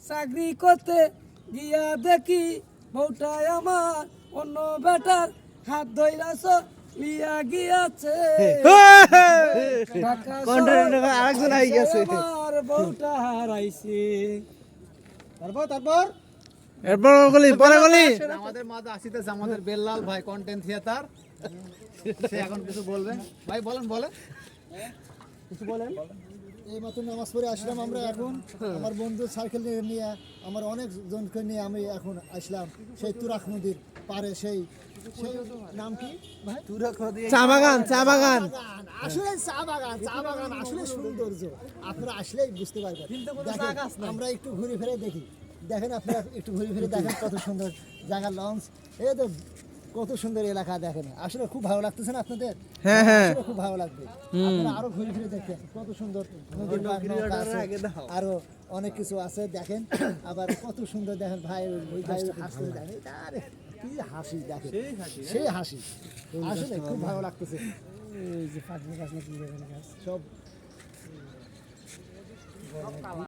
চাকরি করতে গিয়া দেখি বউটাই আমার অন্য বেটার হাত ধইরাছ লিয়া গিয়াছে ঢাকা শহর আরেকজন আই গেছে আমার বউটা হারাইছে তারপর এরপর গলি পরে গলি আমাদের মাঝে আসিতেছে আমাদের বেল্লাল ভাই কন্টেন্ট থিয়েটার সে এখন কিছু বলবে ভাই বলেন কিছু বলেন। এই মাত্র নামাজ পড়ে আসলাম আমরা এখন আমার বন্ধু সাইকেল নিয়ে আমার অনেক জনকে নিয়ে আমি এখন আসলাম সেই তুরাক নদীর পারে সেই নাম কি ভাই চা বাগান আসলে চা বাগান আসলে সৌন্দর্য আপনারা আসলেই বুঝতে পারবেন দেখেন, আমরা একটু ঘুরে ফিরে দেখি দেখেন আপনারা একটু ঘুরে ফিরে দেখেন কত সুন্দর জায়গা লঞ্চ এই তো কত সুন্দর এলাকা দেখেন আসলে খুব ভালো লাগতেছে না আপনাদের হ্যাঁ আসলে খুব ভালো লাগবে আপনারা আরো ঘুরে ফিরে দেখেন কত সুন্দর নদীর পার নৌকা আছে, আরো অনেক কিছু আছে দেখেন আবার কত সুন্দর দেখেন ভাই ওই ভাই হাসি দেখেন আরে কি হাসি দেখেন সেই হাসি আসলে খুব ভালো লাগতেছে এই যে পাখি গাছ না কি সব